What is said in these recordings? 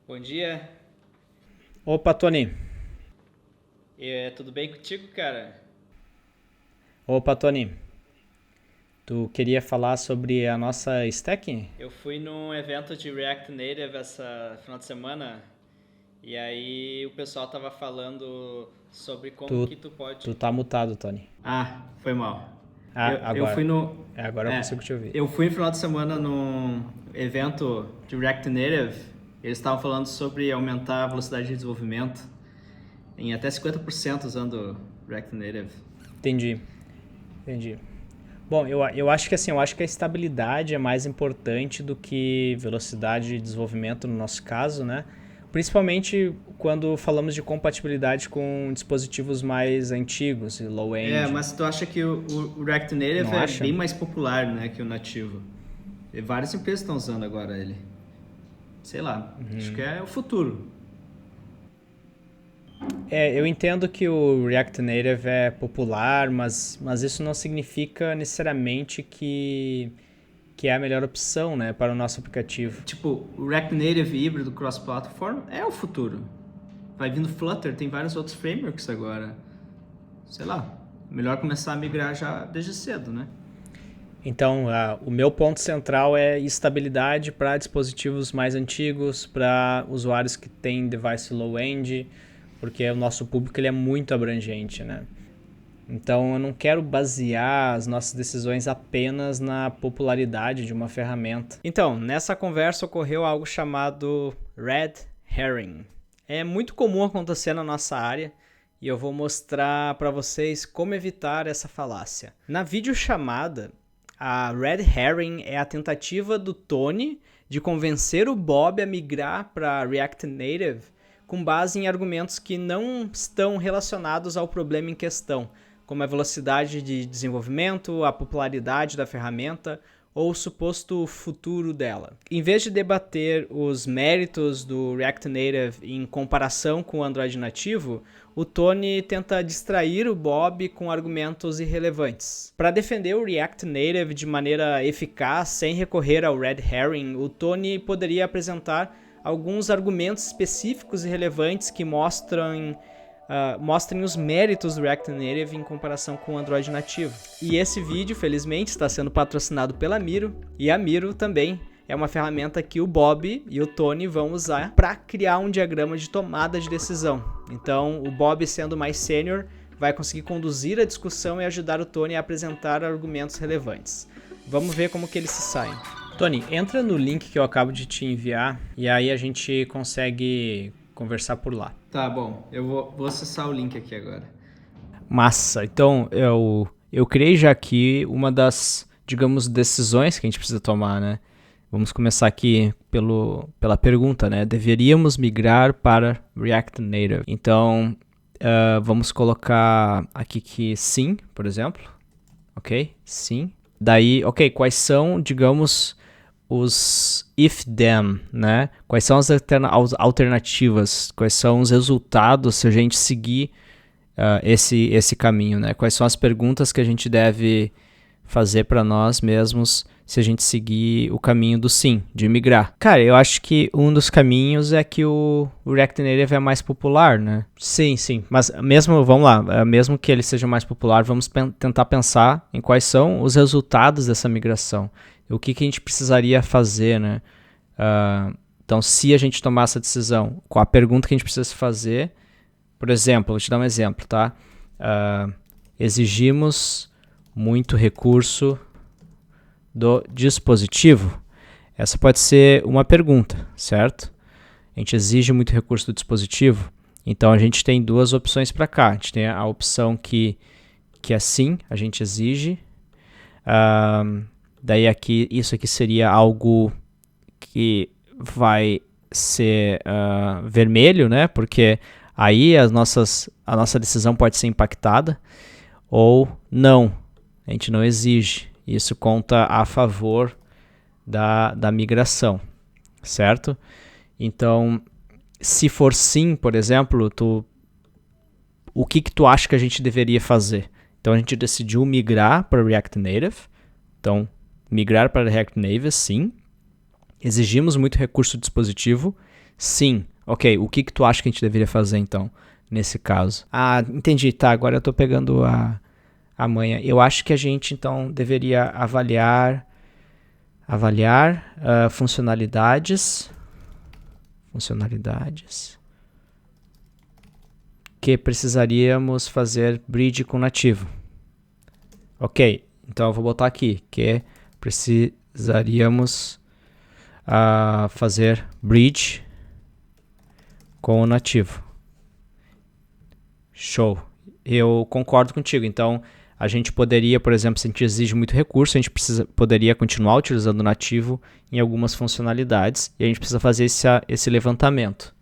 Bom dia. Opa, Tony. Tudo bem contigo, cara? Opa, Tony. Tu queria falar sobre a nossa stack? Eu fui num evento de React Native essa final de semana e aí o pessoal tava falando sobre como Tu, que tu pode. tu tá mutado, Tony. Foi mal. Ah, Eu fui agora. no. Agora eu consigo te ouvir. Eu fui no final de semana num evento de React Native. Eles estavam falando sobre aumentar a velocidade de desenvolvimento em até 50% usando React Native. Entendi, entendi. Bom, eu acho que assim, eu acho que a estabilidade é mais importante do que velocidade de desenvolvimento no nosso caso, né? Principalmente quando falamos de compatibilidade com dispositivos mais antigos e low-end. Mas tu acha que o React Native Não é acha? bem mais popular, né, que o nativo? E várias empresas estão usando agora ele. Sei lá, acho que é o futuro. Eu entendo que o React Native é popular, mas isso não significa necessariamente que é a melhor opção, né, para o nosso aplicativo. Tipo, o React Native híbrido cross-platform é o futuro. Vai vindo Flutter, tem vários outros frameworks agora. Sei lá, melhor começar a migrar já desde cedo, né? Então, o meu ponto central é estabilidade para dispositivos mais antigos, para usuários que têm device low-end, porque o nosso público ele é muito abrangente, né? Então, eu não quero basear as nossas decisões apenas na popularidade de uma ferramenta. Então, nessa conversa ocorreu algo chamado Red Herring. É muito comum acontecer na nossa área e eu vou mostrar para vocês como evitar essa falácia. Na videochamada, a Red Herring é a tentativa do Tony de convencer o Bob a migrar para React Native com base em argumentos que não estão relacionados ao problema em questão, como a velocidade de desenvolvimento, a popularidade da ferramenta ou o suposto futuro dela. Em vez de debater os méritos do React Native em comparação com o Android nativo, o Tony tenta distrair o Bob com argumentos irrelevantes. Para defender o React Native de maneira eficaz, sem recorrer ao Red Herring, o Tony poderia apresentar alguns argumentos específicos e relevantes que mostrem os méritos do React Native em comparação com o Android nativo. E esse vídeo, felizmente, está sendo patrocinado pela Miro, e a Miro também é uma ferramenta que o Bob e o Tony vão usar para criar um diagrama de tomada de decisão. Então, o Bob, sendo mais sênior, vai conseguir conduzir a discussão e ajudar o Tony a apresentar argumentos relevantes. Vamos ver como que eles se saem. Tony, entra no link que eu acabo de te enviar e aí a gente consegue conversar por lá. Tá bom, eu vou acessar o link aqui agora. Massa. Então, eu criei já aqui uma das, digamos, decisões que a gente precisa tomar, né? Vamos começar aqui pela pergunta, né? Deveríamos migrar para React Native. Então, vamos colocar aqui que sim, por exemplo. Ok? Sim. Daí, ok, quais são, digamos, os if-then, né? Quais são as alternativas? Quais são os resultados se a gente seguir esse caminho, né? Quais são as perguntas que a gente deve fazer para nós mesmos se a gente seguir o caminho do sim, de migrar? Cara, eu acho que um dos caminhos é que o React Native é mais popular, né? Sim, sim. Mas mesmo, vamos lá, mesmo que ele seja mais popular, vamos tentar pensar em quais são os resultados dessa migração. O que a gente precisaria fazer, né? Então, se a gente tomar essa decisão, qual a pergunta que a gente precisa fazer? Por exemplo, vou te dar um exemplo, tá? Exigimos muito recurso do dispositivo. Essa pode ser uma pergunta, certo? A gente exige muito recurso do dispositivo. Então a gente tem duas opções para cá. A gente tem a opção que é sim, a gente exige. Daí aqui, isso aqui seria algo que vai ser vermelho, né? Porque aí a nossa decisão pode ser impactada. Ou não, a gente não exige. Isso conta a favor da migração, certo? Então, se for sim, por exemplo, o que tu acha que a gente deveria fazer? Então, a gente decidiu migrar para React Native. Então, migrar para React Native, sim. Exigimos muito recurso do dispositivo, Sim. Ok, o que tu acha que a gente deveria fazer então, nesse caso? Ah, entendi, tá, agora eu tô pegando a manha. Eu acho que a gente então deveria avaliar funcionalidades que precisaríamos fazer bridge com nativo. Ok, então eu vou botar aqui que precisaríamos fazer bridge com o nativo. Show. Eu concordo contigo. Então, a gente poderia, por exemplo, se a gente exige muito recurso, a gente poderia continuar utilizando o nativo em algumas funcionalidades e a gente precisa fazer esse levantamento.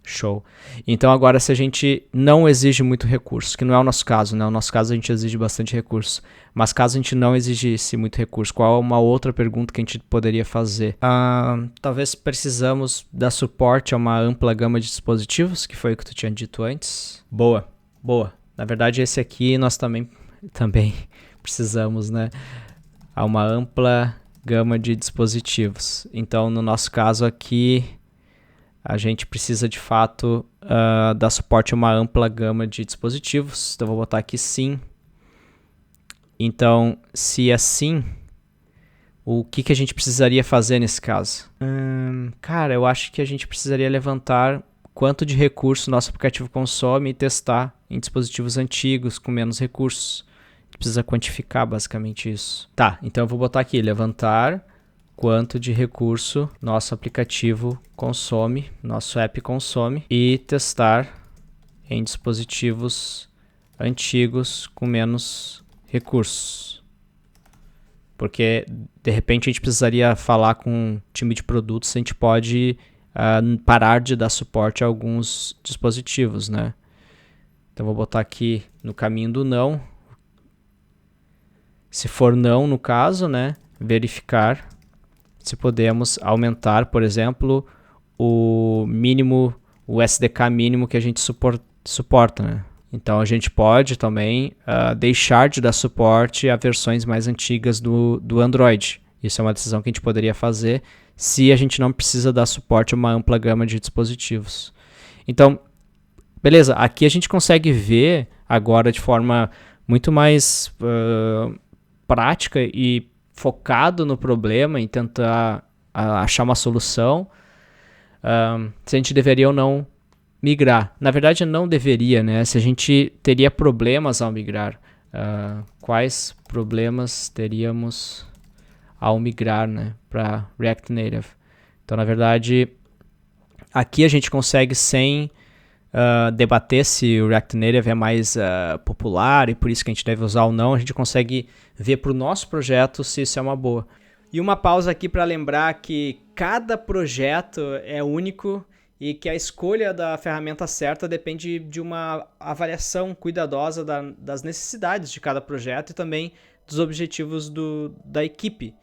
Show. Então, agora, se a gente não exige muito recurso, que não é o nosso caso, né? No nosso caso, a gente exige bastante recurso. Mas caso a gente não exigisse muito recurso, qual é uma outra pergunta que a gente poderia fazer? Talvez precisamos dar suporte a uma ampla gama de dispositivos, que foi o que tu tinha dito antes. Boa. Na verdade, esse aqui nós também precisamos, né? A uma ampla gama de dispositivos. Então, no nosso caso aqui, a gente precisa de fato dar suporte a uma ampla gama de dispositivos. Então, vou botar aqui sim. Então, se é sim, o que a gente precisaria fazer nesse caso? Cara, eu acho que a gente precisaria levantar quanto de recurso nosso aplicativo consome e testar em dispositivos antigos com menos recursos. A gente precisa quantificar basicamente isso. Tá, então eu vou botar aqui, levantar quanto de recurso nosso aplicativo consome, nosso app consome, e testar em dispositivos antigos com menos recursos. Porque, de repente, a gente precisaria falar com um time de produtos se a gente pode parar de dar suporte a alguns dispositivos, né? Então, vou botar aqui no caminho do não. Se for não, no caso, né? Verificar se podemos aumentar, por exemplo, o SDK mínimo que a gente suporta, né? Então, a gente pode também deixar de dar suporte a versões mais antigas do Android. Isso é uma decisão que a gente poderia fazer se a gente não precisa dar suporte a uma ampla gama de dispositivos. Então, beleza, aqui a gente consegue ver agora de forma muito mais prática e focado no problema e tentar achar uma solução, se a gente deveria ou não migrar. Na verdade, não deveria, né? Se a gente teria problemas ao migrar. Quais problemas teríamos ao migrar, né, para React Native? Então, na verdade, aqui a gente consegue sem debater se o React Native é mais popular e por isso que a gente deve usar ou não, a gente consegue ver para o nosso projeto se isso é uma boa. E uma pausa aqui para lembrar que cada projeto é único e que a escolha da ferramenta certa depende de uma avaliação cuidadosa das necessidades de cada projeto e também dos objetivos da equipe.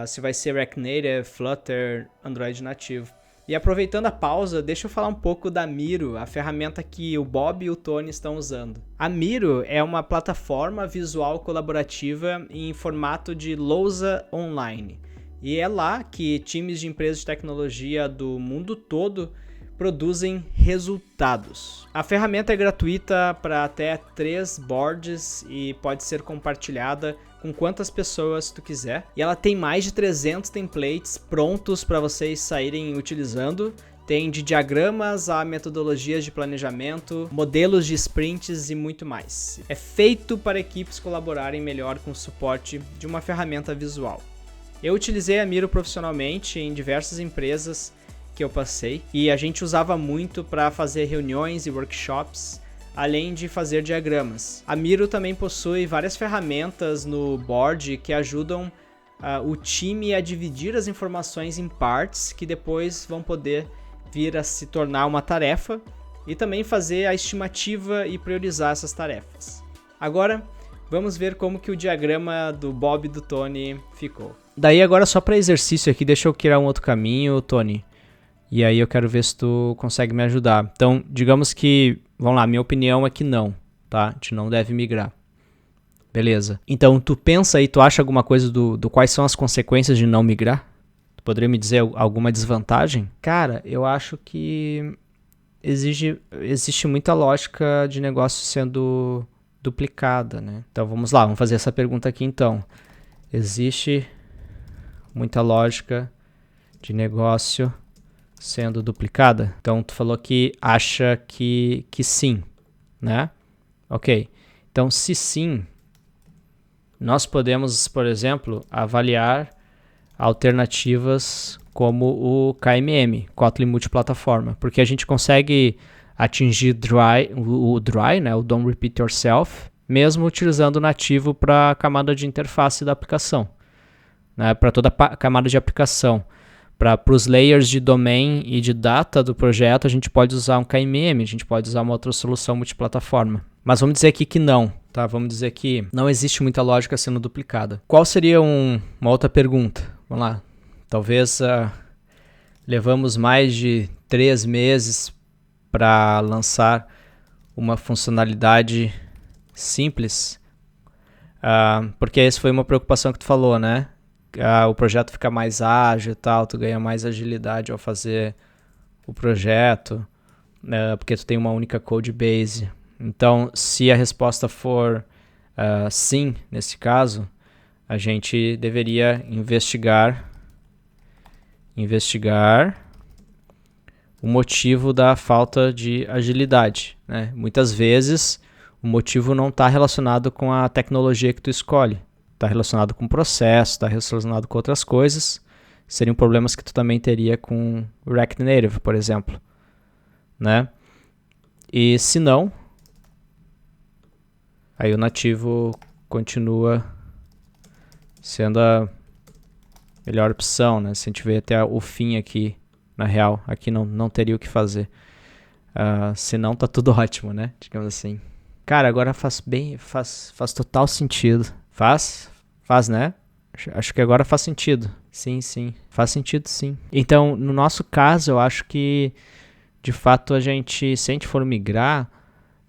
Se vai ser React Native, Flutter, Android nativo. E aproveitando a pausa, deixa eu falar um pouco da Miro, a ferramenta que o Bob e o Tony estão usando. A Miro é uma plataforma visual colaborativa em formato de lousa online. E é lá que times de empresas de tecnologia do mundo todo produzem resultados. A ferramenta é gratuita para até 3 boards e pode ser compartilhada com quantas pessoas tu quiser. E ela tem mais de 300 templates prontos para vocês saírem utilizando. Tem de diagramas a metodologias de planejamento, modelos de sprints e muito mais. É feito para equipes colaborarem melhor com o suporte de uma ferramenta visual. Eu utilizei a Miro profissionalmente em diversas empresas que eu passei e a gente usava muito para fazer reuniões e workshops, além de fazer diagramas. A Miro também possui várias ferramentas no board que ajudam o time a dividir as informações em partes que depois vão poder vir a se tornar uma tarefa e também fazer a estimativa e priorizar essas tarefas. Agora, vamos ver como que o diagrama do Bob e do Tony ficou. Daí agora só para exercício aqui, deixa eu criar um outro caminho, Tony. E aí eu quero ver se tu consegue me ajudar. Então, digamos que, vamos lá, minha opinião é que não, tá? A gente não deve migrar. Beleza. Então, tu pensa aí, tu acha alguma coisa do quais são as consequências de não migrar? Poderia me dizer alguma desvantagem? Cara, eu acho que existe muita lógica de negócio sendo duplicada, né? Então vamos lá, vamos fazer essa pergunta aqui então. Existe muita lógica de negócio sendo duplicada? Então tu falou que acha que sim, né? Ok. Então se sim, nós podemos, por exemplo, avaliar alternativas como o KMM, Kotlin Multiplataforma, porque a gente consegue atingir o dry, né, o Don't Repeat Yourself, mesmo utilizando o nativo para a camada de interface da aplicação, né, para toda a camada de aplicação. Para os layers de domain e de data do projeto, a gente pode usar um KMM, a gente pode usar uma outra solução multiplataforma. Mas vamos dizer aqui que não, tá? Vamos dizer que não existe muita lógica sendo duplicada. Qual seria uma outra pergunta? Vamos lá. Talvez levamos mais de 3 meses para lançar uma funcionalidade simples, porque essa foi uma preocupação que tu falou, né? O projeto fica mais ágil e tal, tu ganha mais agilidade ao fazer o projeto, porque tu tem uma única code base. Então, se a resposta for sim, nesse caso, a gente deveria investigar o motivo da falta de agilidade, né? Muitas vezes o motivo não está relacionado com a tecnologia que tu escolhe, está relacionado com o processo, está relacionado com outras coisas. Seriam problemas que tu também teria com React Native, por exemplo, né? E se não, aí o nativo continua sendo a melhor opção, né? Se a gente ver até o fim aqui, na real, aqui não teria o que fazer. Se não, tá tudo ótimo, né? Digamos assim. Cara, agora faz total sentido. Faz, né? Acho que agora faz sentido. Sim. Faz sentido, sim. Então, no nosso caso, eu acho que, de fato, se a gente for migrar,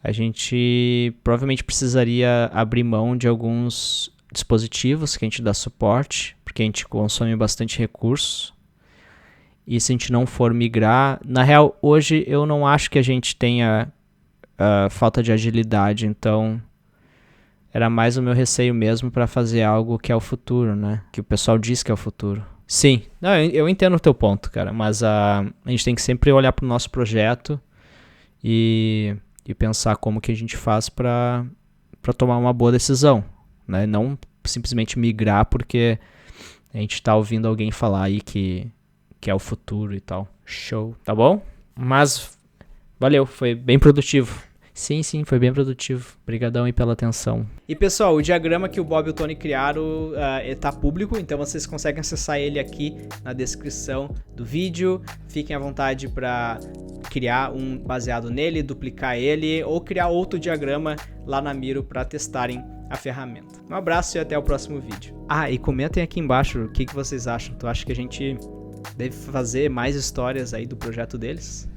a gente provavelmente precisaria abrir mão de alguns dispositivos que a gente dá suporte, porque a gente consome bastante recursos. E se a gente não for migrar, na real, hoje eu não acho que a gente tenha falta de agilidade, então era mais o meu receio mesmo para fazer algo que é o futuro, né? Que o pessoal diz que é o futuro. Sim, não, eu entendo o teu ponto, cara, mas a gente tem que sempre olhar para o nosso projeto e pensar como que a gente faz para tomar uma boa decisão, né? Não simplesmente migrar porque a gente tá ouvindo alguém falar aí que é o futuro e tal. Show, tá bom? Mas valeu, foi bem produtivo. Sim, foi bem produtivo. Obrigadão aí pela atenção. E pessoal, o diagrama que o Bob e o Tony criaram tá público, então vocês conseguem acessar ele aqui na descrição do vídeo. Fiquem à vontade para criar um baseado nele, duplicar ele ou criar outro diagrama lá na Miro para testarem a ferramenta. Um abraço e até o próximo vídeo. E comentem aqui embaixo o que vocês acham. Tu acha que a gente deve fazer mais histórias aí do projeto deles?